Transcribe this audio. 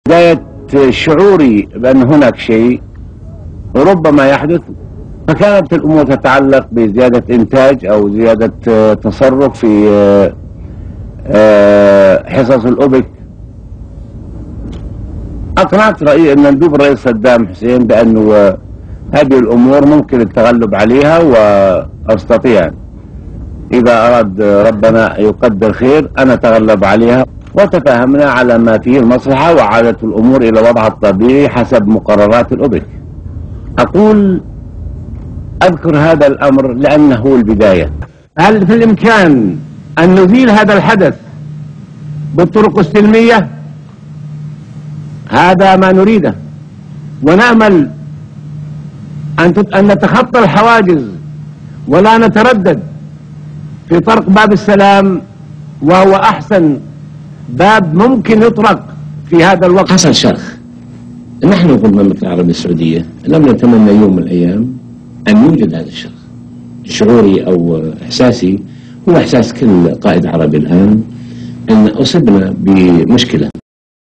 بداية شعوري بأن هناك شيء ربما يحدث، فكانت الأمور تتعلق بزيادة إنتاج أو زيادة تصرف في حصص الأوبك. أقنعت مندوب الرئيس صدام حسين بأنه هذه الأمور ممكن التغلب عليها، وأستطيع إذا أراد ربنا يقدر خير أن أتغلب عليها، وتفاهمنا على ما فيه المصلحة وعادت الأمور إلى وضعها الطبيعي حسب مقررات الأوبك. أذكر هذا الأمر لأنه البداية. هل في الإمكان أن نزيل هذا الحدث بالطرق السلمية؟ هذا ما نريده، ونأمل أن نتخطى الحواجز ولا نتردد في طرق باب السلام، وهو أحسن باب ممكن يطرق في هذا الوقت. حصل شرخ. نحن في المملكة العربية السعودية لم نتمنى يوم من الأيام أن يوجد هذا الشرخ. شعوري أو إحساسي هو إحساس كل قائد عربي الآن أن أصبنا بمشكلة.